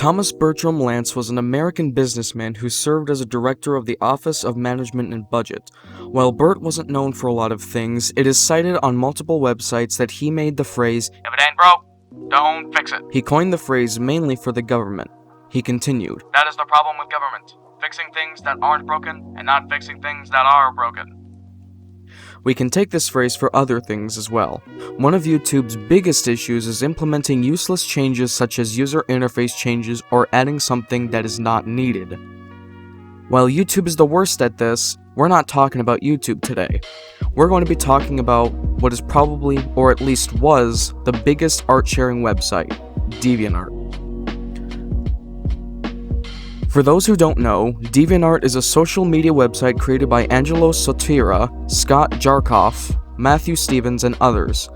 Thomas Bertram Lance was an American businessman who served as a director of the Office of Management and Budget. While Bert wasn't known for a lot of things, it is cited on multiple websites that he made the phrase, "If it ain't broke, don't fix it." He coined the phrase mainly for the government. He continued, "That is the problem with government. Fixing things that aren't broken and not fixing things that are broken." We can take this phrase for other things as well. One of YouTube's biggest issues is implementing useless changes such as user interface changes or adding something that is not needed. While YouTube is the worst at this, we're not talking about YouTube today. We're going to be talking about what is probably, or at least was, the biggest art sharing website, DeviantArt. For those who don't know, DeviantArt is a social media website created by Angelo Sotira, Scott Jarkoff, Matthew Stevens, and others.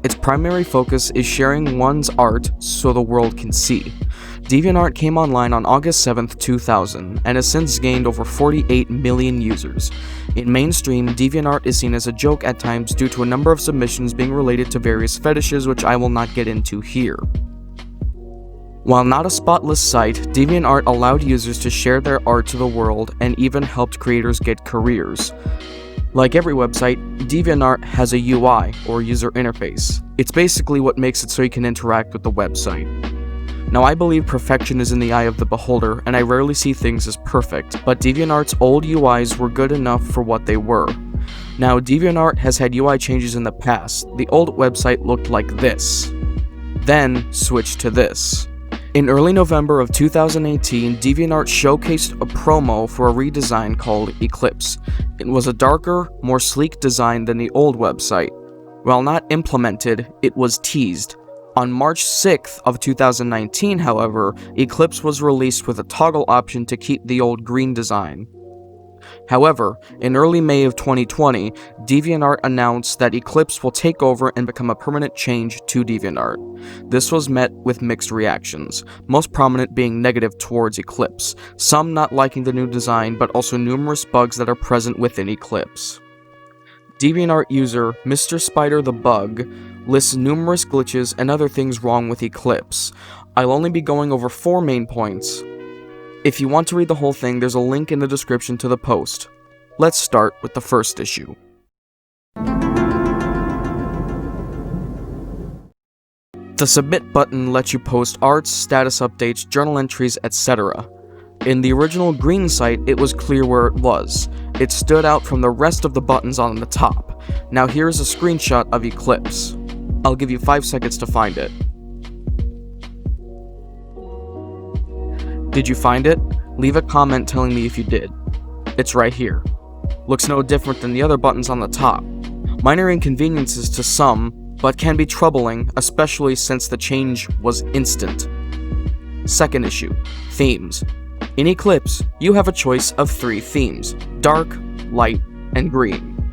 Its primary focus is sharing one's art so the world can see. DeviantArt came online on August 7th, 2000, and has since gained over 48 million users. In mainstream, DeviantArt is seen as a joke at times due to a number of submissions being related to various fetishes, which I will not get into here. While not a spotless site, DeviantArt allowed users to share their art to the world and even helped creators get careers. Like every website, DeviantArt has a UI, or user interface. It's basically what makes it so you can interact with the website. Now, I believe perfection is in the eye of the beholder, and I rarely see things as perfect, but DeviantArt's old UIs were good enough for what they were. Now, DeviantArt has had UI changes in the past. The old website looked like this, then switched to this. In early November of 2018, DeviantArt showcased a promo for a redesign called Eclipse. It was a darker, more sleek design than the old website. While not implemented, it was teased. On March 6th of 2019, however, Eclipse was released with a toggle option to keep the old green design. However, in early May of 2020, DeviantArt announced that Eclipse will take over and become a permanent change to DeviantArt. This was met with mixed reactions, most prominent being negative towards Eclipse, some not liking the new design, but also numerous bugs that are present within Eclipse. DeviantArt user Mr. Spider the Bug lists numerous glitches and other things wrong with Eclipse. I'll only be going over 4 main points. If you want to read the whole thing, there's a link in the description to the post. Let's start with the first issue. The submit button lets you post arts, status updates, journal entries, etc. In the original green site, it was clear where it was. It stood out from the rest of the buttons on the top. Now here's a screenshot of Eclipse. I'll give you 5 seconds to find it. Did you find it? Leave a comment telling me if you did. It's right here. Looks no different than the other buttons on the top. Minor inconveniences to some, but can be troubling, especially since the change was instant. Second issue, themes. In Eclipse, you have a choice of 3 themes: dark, light, and green.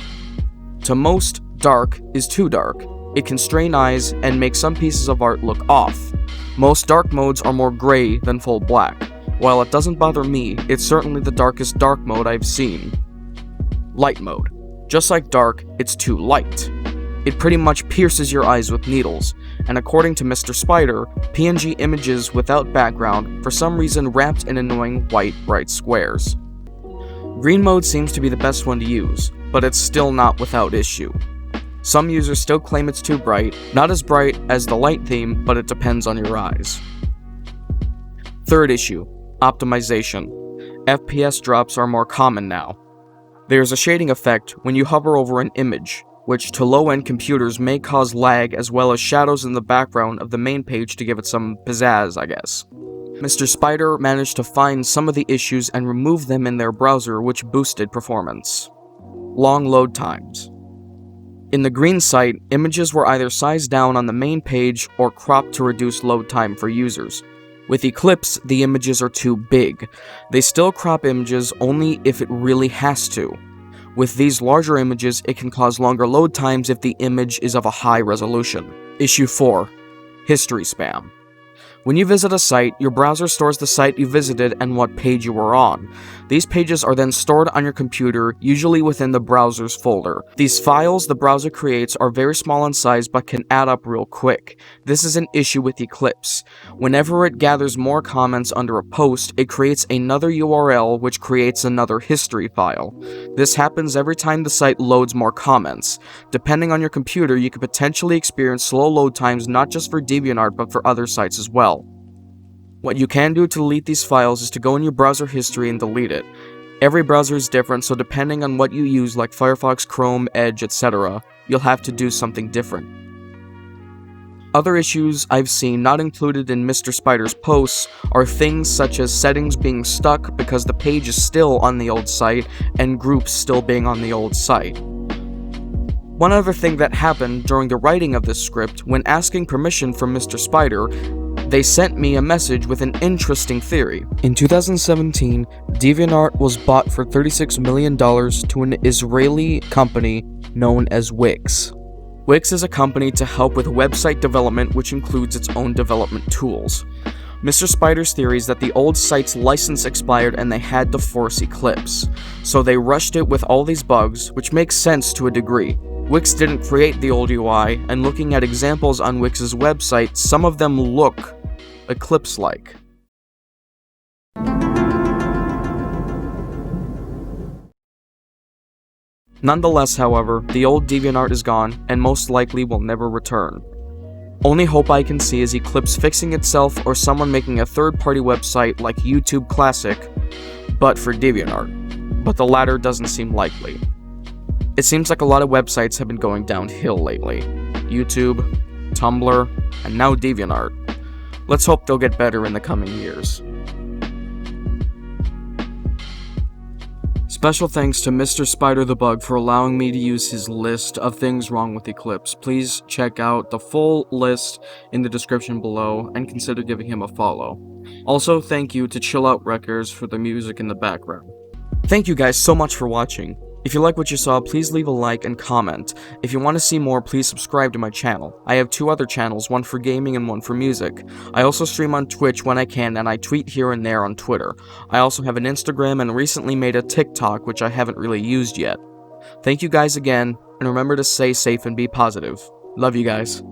To most, dark is too dark. It can strain eyes and make some pieces of art look off. Most dark modes are more gray than full black. While it doesn't bother me, it's certainly the darkest dark mode I've seen. Light mode. Just like dark, it's too light. It pretty much pierces your eyes with needles, and according to Mr. Spider, PNG images without background, for some reason wrapped in annoying white bright squares. Green mode seems to be the best one to use, but it's still not without issue. Some users still claim it's too bright, not as bright as the light theme, but it depends on your eyes. Third issue, optimization. FPS drops are more common now. There's a shading effect when you hover over an image, which to low-end computers may cause lag as well as shadows in the background of the main page to give it some pizzazz, I guess. Mr. Spider managed to find some of the issues and remove them in their browser, which boosted performance. Long load times. In the green site, images were either sized down on the main page or cropped to reduce load time for users. With Eclipse, the images are too big. They still crop images only if it really has to. With these larger images, it can cause longer load times if the image is of a high resolution. Issue 4. History spam. When you visit a site, your browser stores the site you visited and what page you were on. These pages are then stored on your computer, usually within the browser's folder. These files the browser creates are very small in size but can add up real quick. This is an issue with Eclipse. Whenever it gathers more comments under a post, it creates another URL which creates another history file. This happens every time the site loads more comments. Depending on your computer, you could potentially experience slow load times not just for DeviantArt but for other sites as well. What you can do to delete these files is to go in your browser history and delete it. Every browser is different, so depending on what you use like Firefox, Chrome, Edge, etc., you'll have to do something different. Other issues I've seen not included in Mr. Spider's posts are things such as settings being stuck because the page is still on the old site and groups still being on the old site. One other thing that happened during the writing of this script, when asking permission from Mr. Spider, they sent me a message with an interesting theory. In 2017, DeviantArt was bought for $36 million to an Israeli company known as Wix. Wix is a company to help with website development, which includes its own development tools. Mr. Spider's theory is that the old site's license expired and they had to force Eclipse. So they rushed it with all these bugs, which makes sense to a degree. Wix didn't create the old UI, and looking at examples on Wix's website, some of them look Eclipse-like. Nonetheless, however, the old DeviantArt is gone, and most likely will never return. Only hope I can see is Eclipse fixing itself or someone making a third-party website like YouTube Classic, but for DeviantArt. But the latter doesn't seem likely. It seems like a lot of websites have been going downhill lately. YouTube, Tumblr, and now DeviantArt. Let's hope they'll get better in the coming years. Special thanks to Mr. Spider the Bug for allowing me to use his list of things wrong with Eclipse. Please check out the full list in the description below and consider giving him a follow. Also, thank you to Chill Out Records for the music in the background. Thank you guys so much for watching. If you like what you saw, please leave a like and comment. If you want to see more, please subscribe to my channel. I have 2 other channels, one for gaming and one for music. I also stream on Twitch when I can, and I tweet here and there on Twitter. I also have an Instagram and recently made a TikTok, which I haven't really used yet. Thank you guys again, and remember to stay safe and be positive. Love you guys.